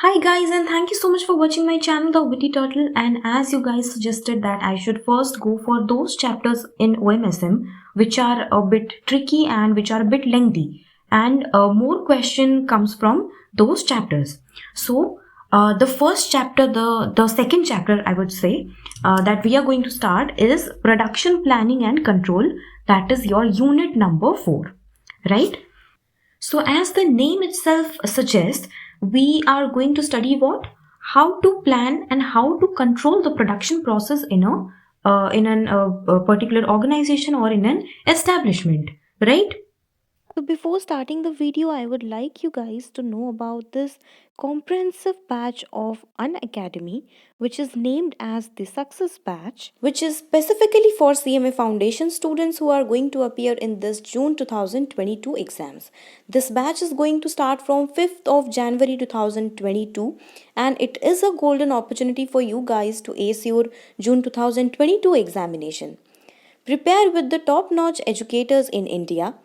Hi guys, and thank you so much for watching my channel The Witty Turtle. And as you guys suggested that I should first go for those chapters in OMSM which are a bit tricky and which are a bit lengthy, and more question comes from those chapters. So the first chapter, the second chapter I would say that we are going to start is production planning and control. That is your unit number 4, right? So as the name itself suggests, we are going to study what? How to plan and how to control the production process in a particular organization or in an establishment, right? So before starting the video, I would like you guys to know about this comprehensive batch of Unacademy, which is named as the Success Batch, which is specifically for CMA Foundation students who are going to appear in this June 2022 exams. This batch is going to start from 5th of January 2022, and it is a golden opportunity for you guys to ace your June 2022 examination. Prepare with the top-notch educators in India,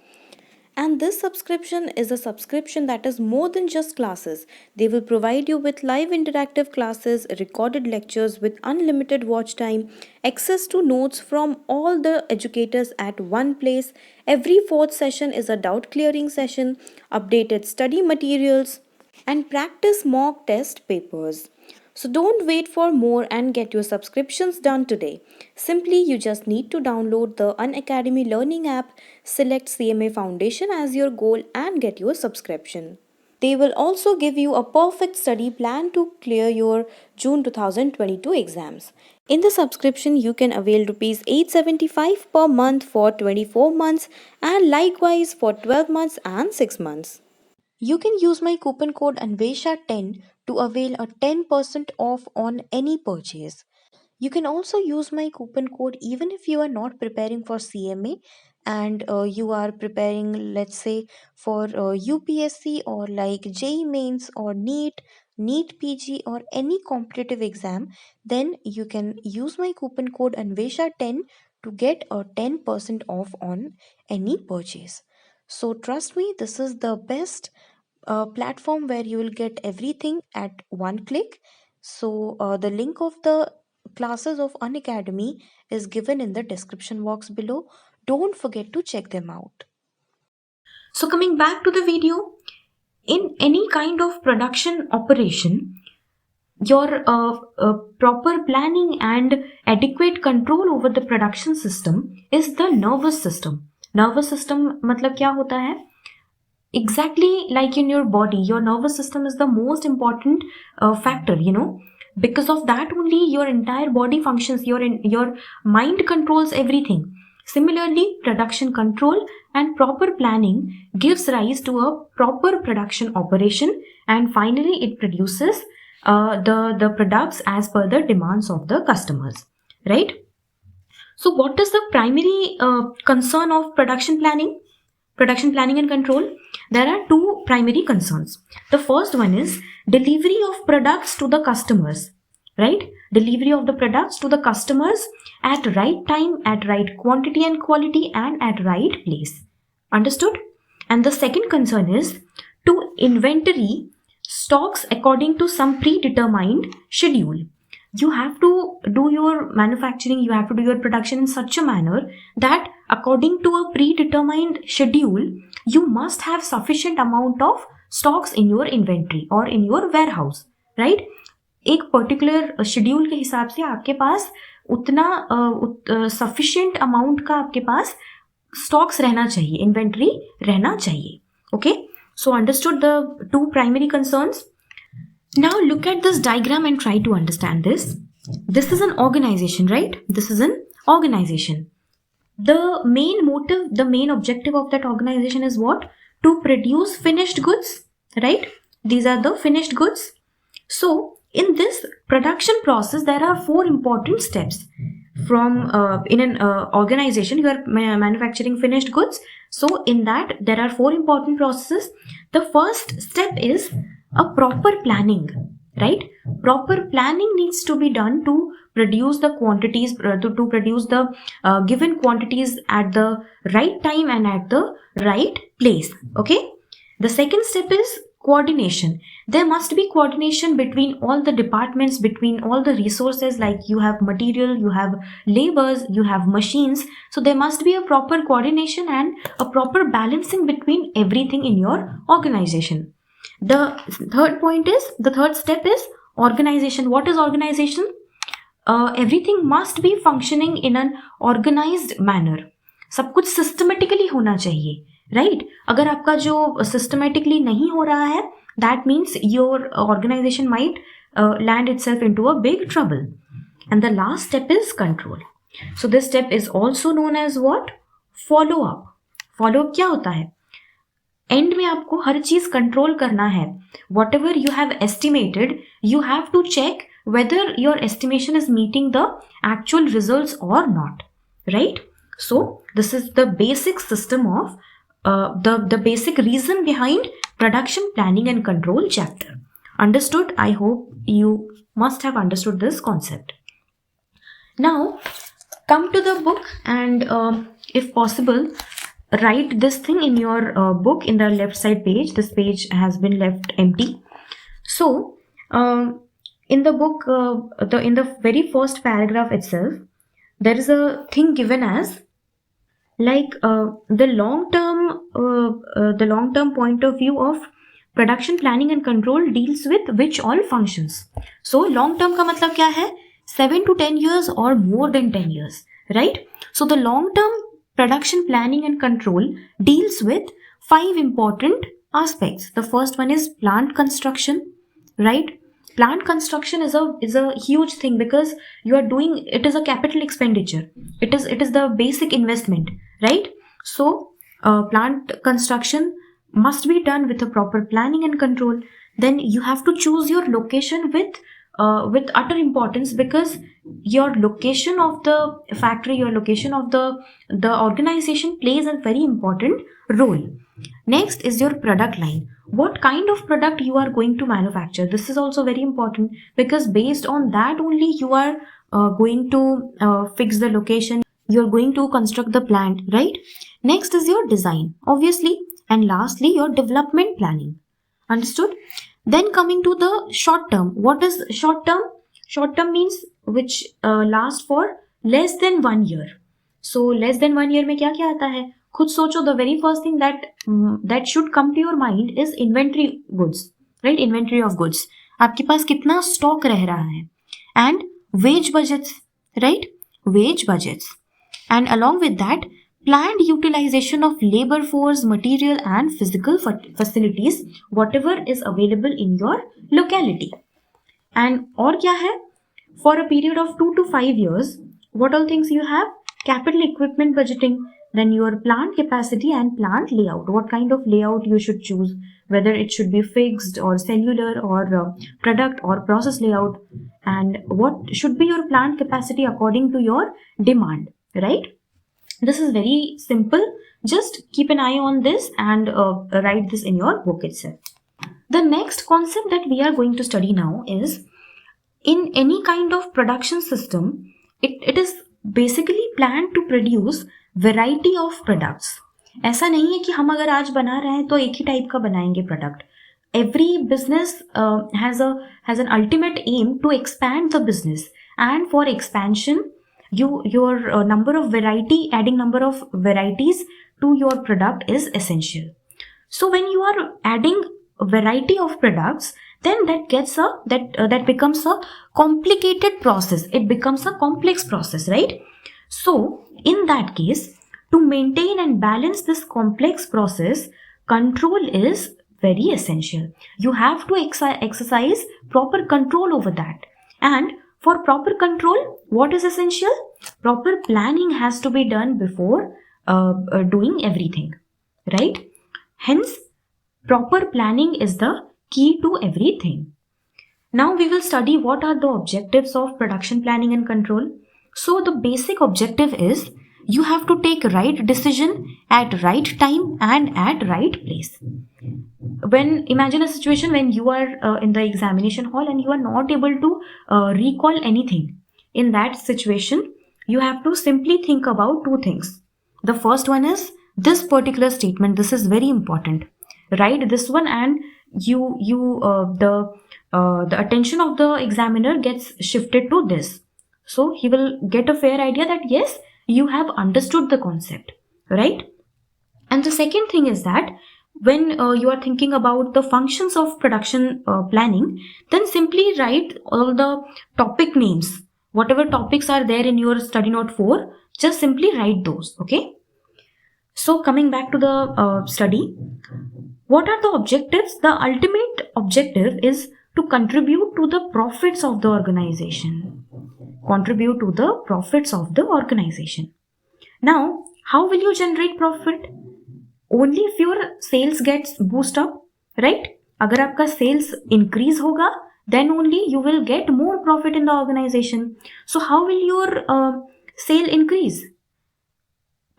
and this subscription is a subscription that is more than just classes. They will provide you with live interactive classes, recorded lectures with unlimited watch time, access to notes from all the educators at one place. Every fourth session is a doubt clearing session, updated study materials, and practice mock test papers. So don't wait for more and get your subscriptions done today. Simply, you just need to download the Unacademy Learning app, select CMA Foundation as your goal, and get your subscription. They will also give you a perfect study plan to clear your June 2022 exams. In the subscription, you can avail Rs 875 per month for 24 months and likewise for 12 months and 6 months. You can use my coupon code ANVESHA10 to avail a 10% off on any purchase. You can also use my coupon code even if you are not preparing for CMA and you are preparing, let's say, for UPSC or like JEE Mains or NEET PG or any competitive exam. Then you can use my coupon code ANVESHA10 to get a 10% off on any purchase. So trust me, this is the best platform where you will get everything at one click. So the link of the classes of Unacademy is given in the description box below. Don't forget to check them out. So coming back to the video, in any kind of production operation, your proper planning and adequate control over the production system is the nervous system. Nervous system मतलब क्या होता है? Exactly like in your body, your nervous system is the most important factor, because of that only your entire body functions, your mind controls everything. Similarly, production control and proper planning gives rise to a proper production operation, and finally it produces the products as per the demands of the customers, right? So what is the primary concern of production planning and control? There are two primary concerns. The first one is delivery of products to the customers, right? Delivery of the products to the customers at right time, at right quantity and quality, and at right place. Understood? And the second concern is to inventory stocks according to some predetermined schedule. You have to do your manufacturing, you have to do your production in such a manner that according to a predetermined schedule, you must have sufficient amount of stocks in your inventory or in your warehouse, right? एक particular schedule के हिसाब से आपके पास उतना sufficient amount का आपके पास stocks रहना चाहिए, इन्वेंटरी रहना चाहिए. Okay, so understood the two primary concerns. Now look at this diagram and try to understand this. This is an organization, right? This is an organization. The main motive, the main objective of that organization is what? To produce finished goods, right? These are the finished goods. So in this production process, there are 4 important steps. From in an organization, you are manufacturing finished goods. So in that, there are 4 important processes. The first step is a proper planning, right? Proper planning needs to be done to produce the quantities, to produce the given quantities at the right time and at the right place. Okay, the second step is coordination. There must be coordination between all the departments, between all the resources, like you have material, you have labors, you have machines. So there must be a proper coordination and a proper balancing between everything in your organization. The third step is organization. What is organization? Everything must be functioning in an organized manner. सब कुछ systematically होना चाहिए, right? अगर आपका जो systematically नहीं हो रहा है, that means your organization might land itself into a big trouble. And the last step is control. So this step is also known as what? Follow up. Follow up क्या होता है? एंड में आपको हर चीज कंट्रोल करना है. Whatever you have estimated, you have to check whether your estimation is meeting the actual results or not, right? So this is the basic system of the basic reason behind production planning and control chapter. Understood? I hope you must have understood this concept. Now come to the book and if possible write this thing in your book in the left side page. This page has been left empty. So in the book, in the very first paragraph itself, there is a thing given as like the long term point of view of production planning and control deals with which all functions. So long term का मतलब क्या है? 7 to 10 years or more than 10 years, right? So the long term production planning and control deals with 5 important aspects. The first one is plant construction, right? Plant construction is a huge thing because you are doing it is a capital expenditure. It is the basic investment, right? So plant construction must be done with a proper planning and control. Then you have to choose your location with utter importance, because your location of the factory, your location of the organization plays a very important role. Next is your product line. What kind of product you are going to manufacture? This is also very important because based on that only you are going to fix the location. You're going to construct the plant, right? Next is your design, obviously. And lastly, your development planning. Understood? Then coming to the short term. What is short term? Short term means which lasts for less than 1 year. So less than 1 year में क्या क्या आता है? खुद सोचो. The very first thing that should come to your mind is inventory goods, right? Inventory of goods. आपके पास कितना stock रह रहा है? And wage budgets, right? Wage budgets. And along with that, planned utilization of labor force, material and physical facilities, whatever is available in your locality. And और क्या है? For a period of 2 to 5 years, what all things you have? Capital equipment budgeting. Then your plant capacity and plant layout. What kind of layout you should choose, whether it should be fixed or cellular or product or process layout, and what should be your plant capacity according to your demand, right? This is very simple. Just keep an eye on this and write this in your book itself. The next concept that we are going to study now is, in any kind of production system, it is basically planned to produce variety of products. ऐसा नहीं है कि हम अगर आज बना रहे हैं तो एक ही टाइप का बनाएंगे product. Every business has an ultimate aim to expand the business, and for expansion your number of varieties to your product is essential. So when you are adding a variety of products, then that becomes a complicated process. It becomes a complex process, right? So in that case, to maintain and balance this complex process, control is very essential. You have to exercise proper control over that. And for proper control, what is essential? Proper planning has to be done before doing everything, right? Hence, proper planning is the key to everything. Now we will study what are the objectives of production planning and control. So the basic objective is you have to take right decision at right time and at right place. When imagine a situation when you are in the examination hall and you are not able to recall anything. In that situation, you have to simply think about 2 things. The first one is this particular statement. This is very important. Write this one and the attention of the examiner gets shifted to this. So he will get a fair idea that yes, you have understood the concept, right? And the second thing is that when you are thinking about the functions of production planning, then simply write all the topic names. Whatever topics are there in your study note 4, just simply write those, okay? So coming back to the study, what are the objectives? The ultimate objective is to contribute to the profits of the organization. Contribute to the profits of the organization. Now, how will you generate profit? Only if your sales gets boost up, right? अगर आपका sales increase होगा, then only you will get more profit in the organization. So how will your sale increase?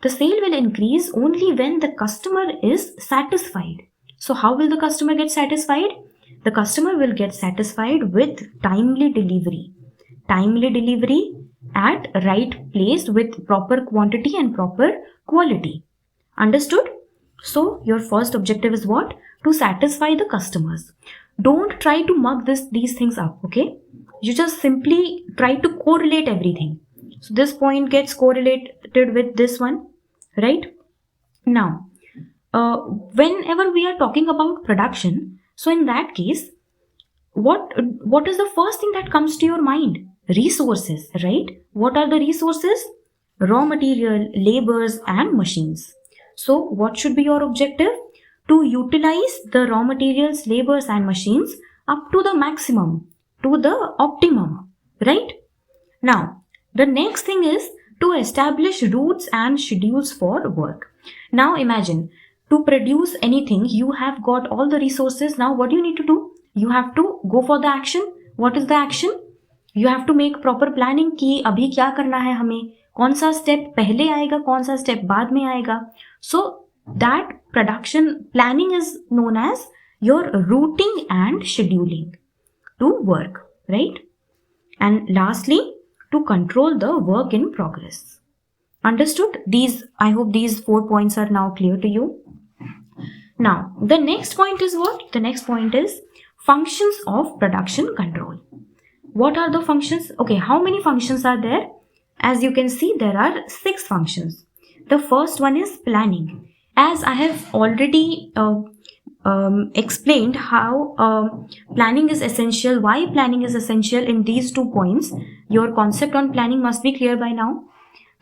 The sale will increase only when the customer is satisfied. So how will the customer get satisfied? The customer will get satisfied with timely delivery. Timely delivery at right place with proper quantity and proper quality. Understood? So your first objective is what? To satisfy the customers. Don't try to mug these things up, okay? You just simply try to correlate everything. So this point gets correlated with this one, right? Now, whenever we are talking about production, so in that case, what is the first thing that comes to your mind? Resources, right? What are the resources? Raw material, labors, and machines. So what should be your objective? To utilize the raw materials, labors, and machines up to the maximum, to the optimum, right? Now, the next thing is to establish routes and schedules for work. Now imagine, to produce anything, you have got all the resources. Now what do you need to do? You have to go for the action. What is the action? You have to make proper planning कि अभी क्या करना है हमें, कौन सा step पहले आएगा, कौन सा स्टेप बाद में आएगा. So that production planning is known as your routing and scheduling to work, right? And lastly, to control the work in progress. Understood? I hope these 4 points are now clear to you. Now, the next point is what? The next point is functions of production control. What are the functions? Okay, how many functions are there? As you can see, there are 6 functions. The first one is planning. As I have already explained how planning is essential, why planning is essential in these 2 points, your concept on planning must be clear by now.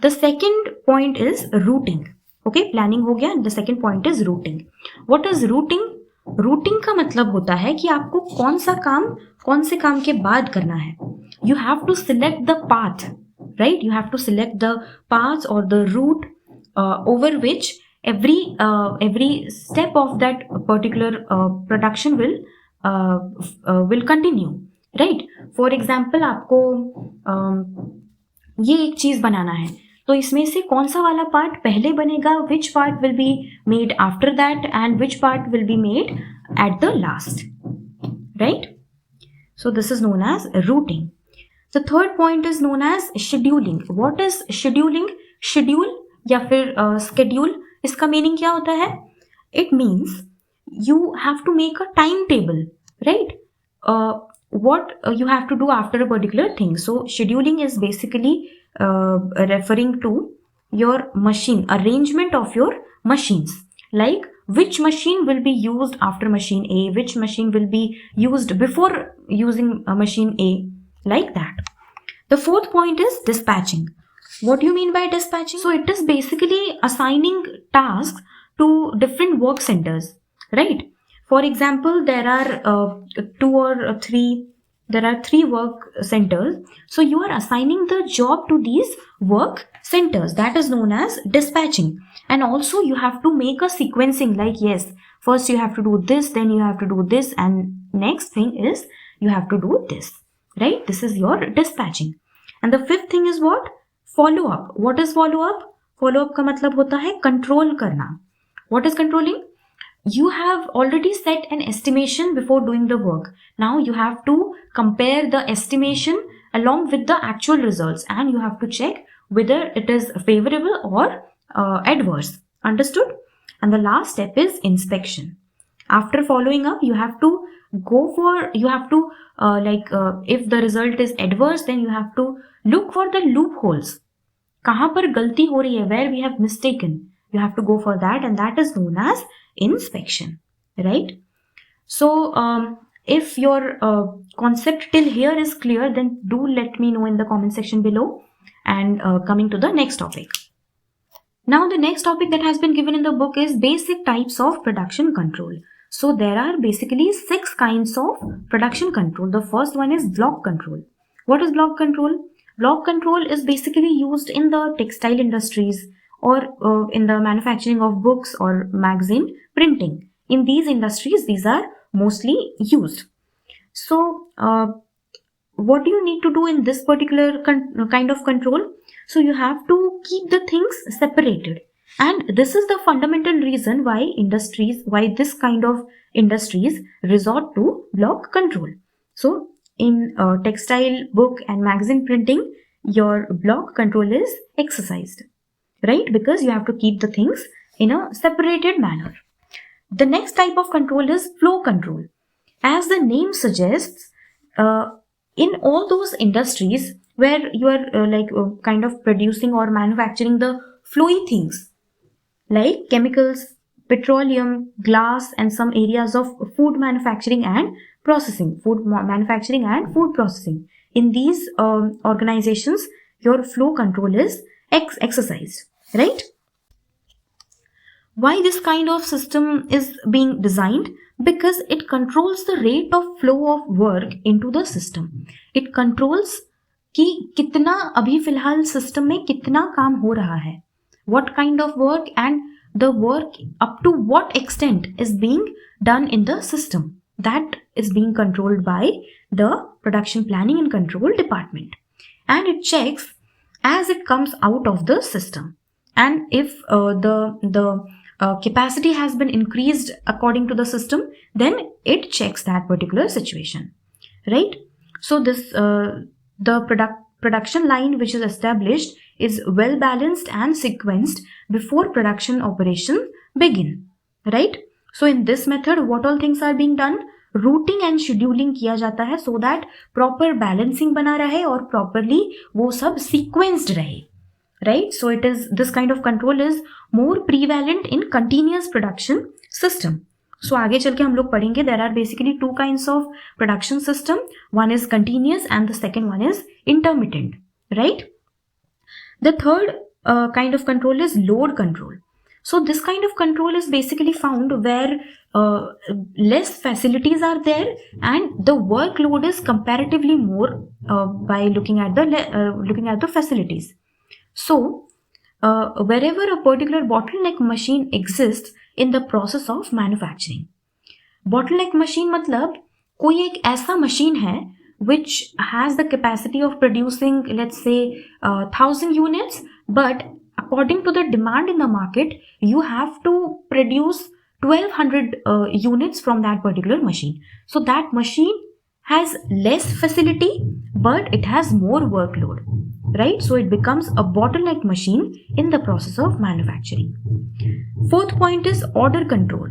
The second point is routing. Okay, planning हो गया. The second point is routing. What is routing? Routing का मतलब होता है कि आपको कौन सा काम कौन से काम के बाद करना है. You have to select the path, right? You have to select the path or the route over which every step of that particular production will continue, right? For example, आपको ये एक चीज बनाना है, तो इसमें से कौन सा वाला पार्ट पहले बनेगा, which part will be made after that and which part will be made at the last, right? So this is known as routing. The third point is known as scheduling. What is scheduling? Schedule या फिर schedule, इसका meaning क्या होता है? It means you have to make a timetable, right? What you have to do after a particular thing. So scheduling is basically referring to your machine, arrangement of your machines, like which machine will be used after machine A, which machine will be used before using machine A, like that. The fourth point is dispatching. What do you mean by dispatching? So it is basically assigning tasks to different work centers, right? For example, there are 2 or 3, there are 3 work centers. So you are assigning the job to these work centers. That is known as dispatching. And also you have to make a sequencing, like yes, first you have to do this, then you have to do this, and next thing is you have to do this, right? This is your dispatching. And the fifth thing is what? Follow up. What is follow up? Follow up का मतलब होता है control करना. What is controlling? You have already set an estimation before doing the work. Now you have to compare the estimation along with the actual results, and you have to check whether it is favorable or adverse. Understood? And the last step is inspection. After following up, you have to if the result is adverse, then you have to look for the loopholes. कहाँ पर गलती हो रही है, where we have mistaken, you have to go for that, and that is known as inspection, right? So if your concept till here is clear, then do let me know in the comment section below. And coming to the next topic. Now the next topic that has been given in the book is basic types of production control. So there are basically 6 kinds of production control. The first one is block control. What is block control? Block control is basically used in the textile industries or in the manufacturing of books or magazine printing. In these industries, these are mostly used. So what do you need to do in this particular kind of control? So you have to keep the things separated. And this is the fundamental reason why this kind of industries resort to block control. So in textile, book and magazine printing, your block control is exercised, right? Because you have to keep the things in a separated manner. The next type of control is flow control. As the name suggests, in all those industries where you are kind of producing or manufacturing the flowy things like chemicals, petroleum, glass, and some areas of food manufacturing and processing, in these organizations, your flow control is exercised, right? Why this kind of system is being designed? Because it controls the rate of flow of work into the system. It controls कि कितना अभी फिलहाल system में कितना काम हो रहा है, what kind of work and the work up to what extent is being done in the system. That is being controlled by the production planning and control department, and it checks as it comes out of the system. And if the capacity has been increased according to the system, then it checks that particular situation, right? So this the production line which is established is well balanced and sequenced before production operation begin, right? So in this method, what all things are being done? Routing and scheduling किया जाता है so that proper balancing बना रहे और properly वो सब sequenced रहे, right? So it is this kind of control is more prevalent in continuous production system. So आगे चल के हम लोग पढ़ेंगे there are basically 2 kinds of production system. One is continuous and the second one is intermittent, right? The third kind of control is load control. So this kind of control is basically found where less facilities are there and the workload is comparatively more by looking at the facilities. So wherever a particular bottleneck machine exists in the process of manufacturing. Bottleneck machine मतलब कोई एक ऐसा machine है which has the capacity of producing, let's say, 1,000 units, but according to the demand in the market, you have to produce 1,200 units from that particular machine. So that machine has less facility, but it has more workload, right? So it becomes a bottleneck machine in the process of manufacturing. Fourth point is order control.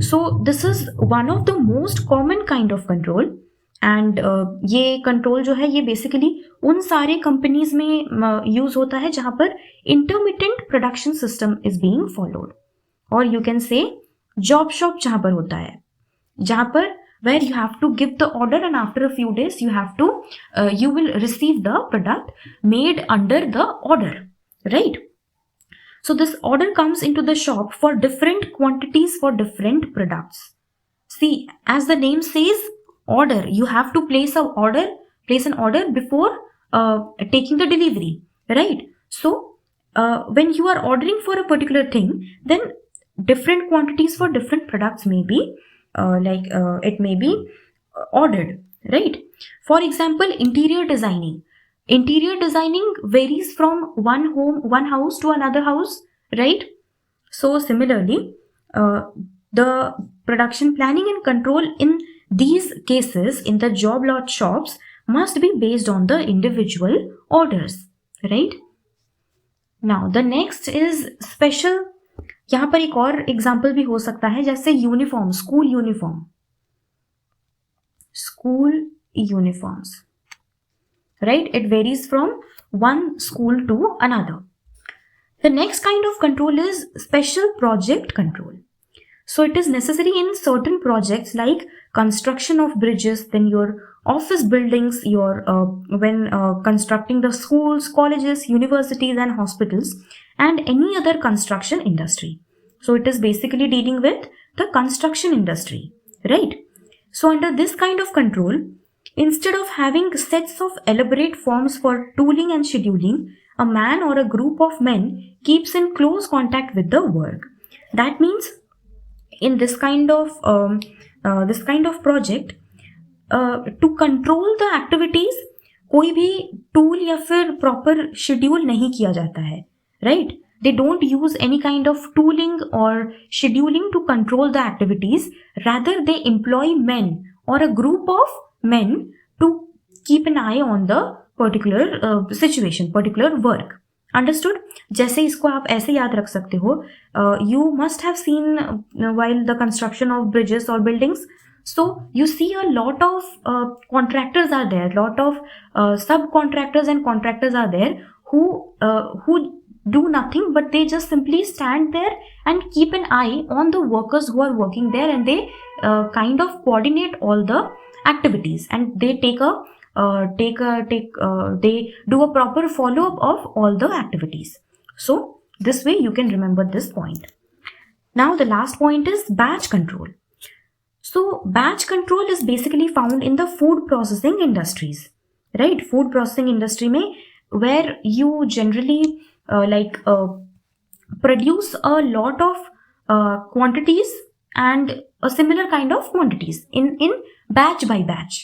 So this is one of the most common kind of control. And ये control जो है ये basically उन सारे companies में use होता है जहां पर intermittent production system is being followed, और you can say job shop जहां पर होता है, जहां पर where you have to give the order and after a few days you will receive the product made under the order, right? So this order comes into the shop for different quantities for different products. See, as the name says, order, you have to place an order before taking the delivery, right? So when you are ordering for a particular thing, then different quantities for different products may be it may be ordered, right? For example, interior designing varies from one house to another house, right? So similarly, the production planning and control in these cases in the job lot shops must be based on the individual orders, right? Now the next is special यहाँ पर एक और example भी हो सकता है, जैसे uniform, school uniforms, right? It varies from one school to another. The next kind of control is special project control. So it is necessary in certain projects like construction of bridges, then your office buildings, your when constructing the schools, colleges, universities and hospitals, and any other construction industry. So it is basically dealing with the construction industry, right? So under this kind of control, instead of having sets of elaborate forms for tooling and scheduling, a man or a group of men keeps in close contact with the work. That means in this kind of project, to control the activities, कोई भी tool या फिर proper schedule नहीं किया जाता है, right? They don't use any kind of tooling or scheduling to control the activities. Rather, they employ men or a group of men to keep an eye on the particular situation, particular work. Understood? जैसे इसको आप ऐसे याद रख सकते हो, you must have seen while the construction of bridges or buildings, so you see a lot of contractors are there, lot of subcontractors and contractors are there who do nothing, but they just simply stand there and keep an eye on the workers who are working there, and they kind of coordinate all the activities, and they they do a proper follow-up of all the activities. So this way you can remember this point. Now the last point is batch control. So batch control is basically found in the food processing industries, right? Food processing industry mein, where you generally produce a lot of quantities and a similar kind of quantities in batch by batch,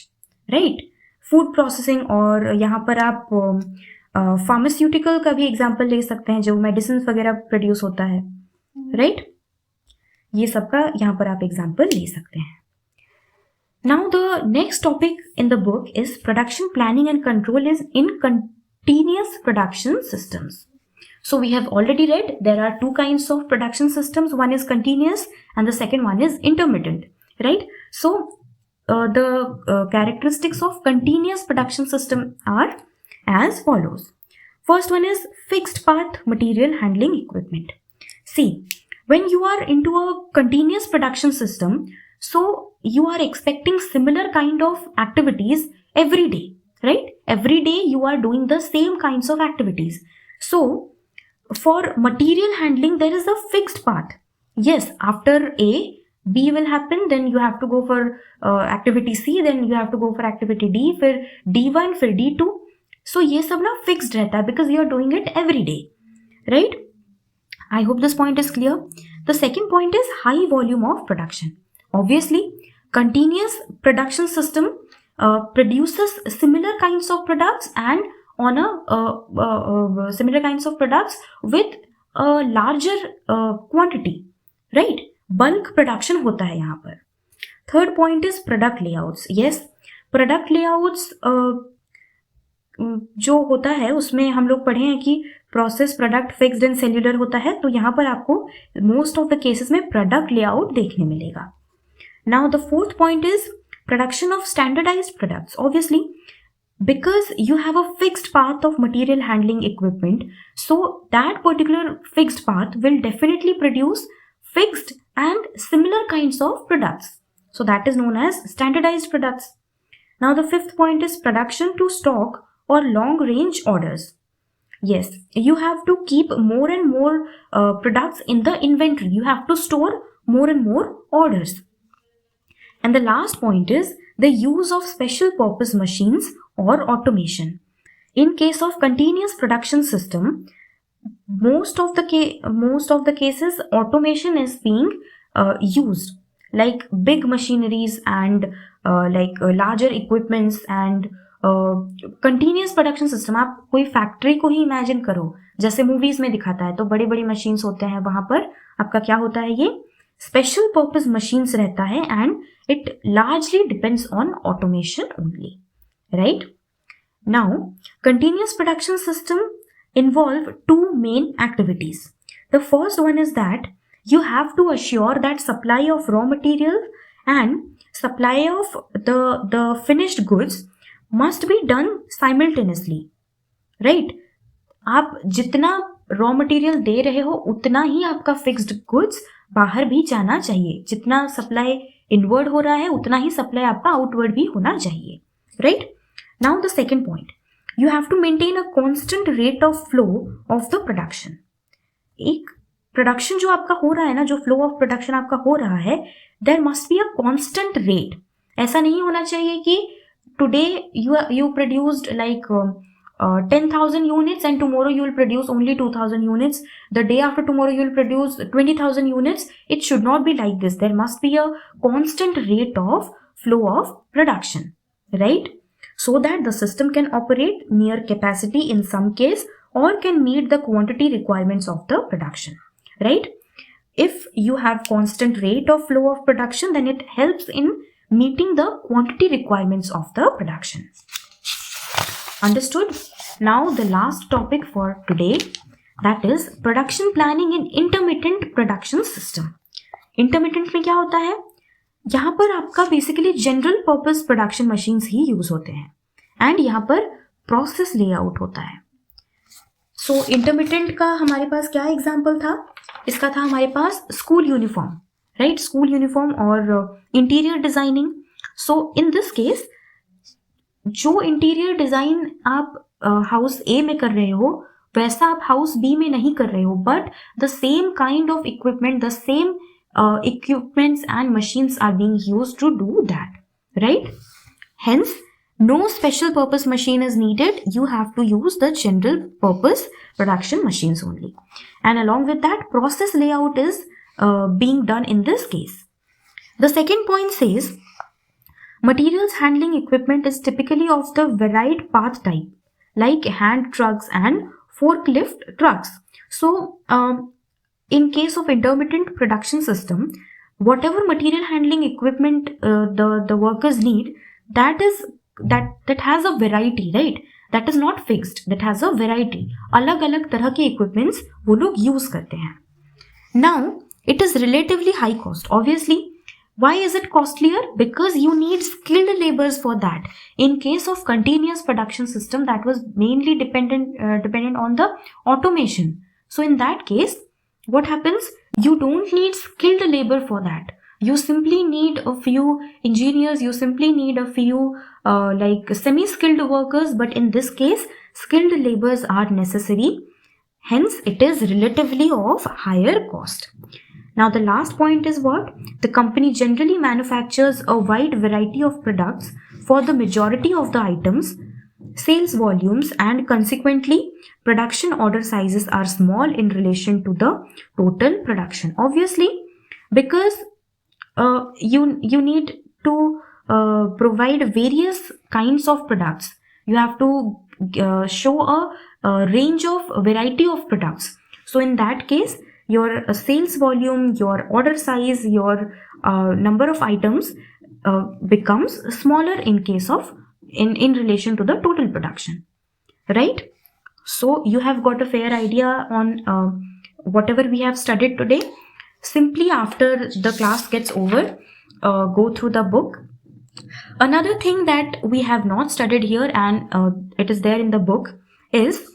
right? Food processing, और यहाँ पर आप pharmaceutical का भी example ले सकते हैं, जो मेडिसिन वगैरह प्रोड्यूस होता है, राइट? ये सब का यहाँ पर आप एग्जांपल ले सकते हैं. Now the next topic in the book is production planning and control is in continuous production systems. So we have already read there are two kinds of production systems. One is continuous and the second one is intermittent, right? So the characteristics of continuous production system are as follows. First one is fixed path material handling equipment. See, when you are into a continuous production system, so you are expecting similar kind of activities every day, right? Every day you are doing the same kinds of activities. So for material handling, there is a fixed path. Yes, after A, B will happen, then you have to go for activity C, then you have to go for activity D, फिर D1, फिर D2. So ये सब ना fixed रहता है because you are doing it every day, right? I hope this point is clear. The second point is high volume of production. Obviously, continuous production system produces similar kinds of products and on a similar kinds of products with a larger quantity, right? Bulk production होता है यहाँ पर. Third point is product layouts. Yes, product layouts जो होता है उसमें हम लोग पढ़े हैं कि process, product, fixed and cellular होता है, तो यहाँ पर आपको मोस्ट ऑफ द केसेस में प्रोडक्ट लेआउट देखने मिलेगा. Now the fourth point is production of standardised products. Obviously, because you have a fixed path of material handling equipment, so that particular fixed path will definitely produce fixed and similar kinds of products. So that is known as standardized products. Now the fifth point is production to stock or long range orders. Yes, you have to keep more and more products in the inventory. You have to store more and more orders. And the last point is the use of special purpose machines or automation. In case of continuous production system, most of the cases automation is being used, like big machineries and larger equipments and continuous production system. आप कोई factory को ही imagine करो, जैसे movies में दिखाता है, तो बड़ी बड़ी मशीन्स होते हैं, वहां पर आपका क्या होता है, ये स्पेशल पर्पस मशीन्स रहता है, and it largely depends on automation only, right? Now, continuous production system involve two main activities. The first one is that you have to assure that supply of raw material and supply of the finished goods must be done simultaneously, right? आप जितना raw material दे रहे हो उतना ही आपका fixed goods बाहर भी जाना चाहिए. जितना सप्लाई इनवर्ड हो रहा है उतना ही सप्लाई आपका आउटवर्ड भी होना चाहिए, right? Now the second point, you have to maintain a constant rate of flow of the production. एक प्रोडक्शन जो आपका हो रहा है ना, जो फ्लो ऑफ प्रोडक्शन आपका हो रहा है, there must be a constant rate. ऐसा नहीं होना चाहिए कि today you produced like 10,000 units and tomorrow you will produce only 2,000 units. The day after tomorrow you will produce 20,000 units. It should not be like this. There must be a constant rate of flow of production, right? So that the system can operate near capacity in some case or can meet the quantity requirements of the production, right? If you have constant rate of flow of production, then it helps in meeting the quantity requirements of the production. Understood? Now the last topic for today, that is production planning in intermittent production system. Intermittent में क्या होता है? यहाँ पर आपका basically general purpose production machines ही use होते हैं एंड यहाँ पर प्रोसेस लेआउट होता है. सो इंटरमिटेंट का हमारे पास क्या एग्जाम्पल था? इसका था हमारे पास school uniform, right? School uniform और interior designing. So in this case जो इंटीरियर डिजाइन आप हाउस ए में कर रहे हो वैसा आप हाउस बी में नहीं कर रहे हो, but the same kind of equipment, the same equipments and machines are being used to do that, right? Hence, no special purpose machine is needed. You have to use the general purpose production machines only. And along with that, process layout is being done in this case. The second point says, materials handling equipment is typically of the varied path type, like hand trucks and forklift trucks. So, in case of intermittent production system, whatever material handling equipment the workers need, that has a variety, right? That is not fixed. That has a variety. अलग अलग तरह के equipments वो लोग use करते हैं. Now, it is relatively high cost. Obviously, why is it costlier? Because you need skilled laborers for that. In case of continuous production system, that was mainly dependent on the automation. So in that case, what happens? You don't need skilled labor for that. You simply need a few engineers, you simply need a few like semi-skilled workers, but in this case, skilled laborers are necessary. Hence, it is relatively of higher cost. Now, the last point is what? The company generally manufactures a wide variety of products for the majority of the items. Sales volumes and consequently production order sizes are small in relation to the total production. Obviously, because you need to provide various kinds of products. You have to show a range of variety of products. So in that case, your sales volume, your order size, your number of items becomes smaller in case of in relation to the total production, right? So you have got a fair idea on whatever we have studied today. Simply after the class gets over, go through the book. Another thing that we have not studied here and it is there in the book is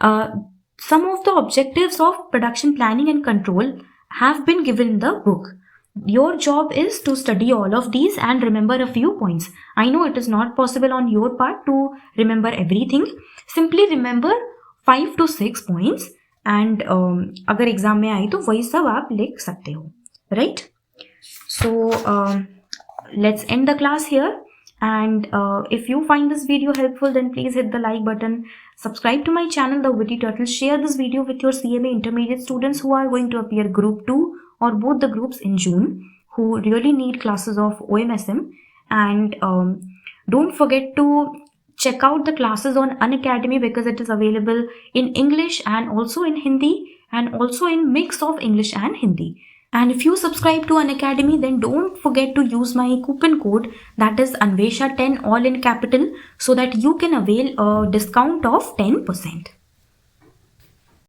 some of the objectives of production planning and control have been given in the book. Your job is to study all of these and remember a few points. I know it is not possible on your part to remember everything. Simply remember 5 to 6 points and अगर exam में आई तो वही सब आप लिख सकते हो, right? So let's end the class here. And if you find this video helpful, then please hit the like button, subscribe to my channel The Witty Turtle, share this video with your CMA intermediate students who are going to appear group 2 or both the groups in June, who really need classes of OMSM. And don't forget to check out the classes on Unacademy because it is available in English and also in Hindi and also in mix of English and Hindi. And if you subscribe to Unacademy, then don't forget to use my coupon code, that is Anvesha10 all in capital, so that you can avail a discount of 10%.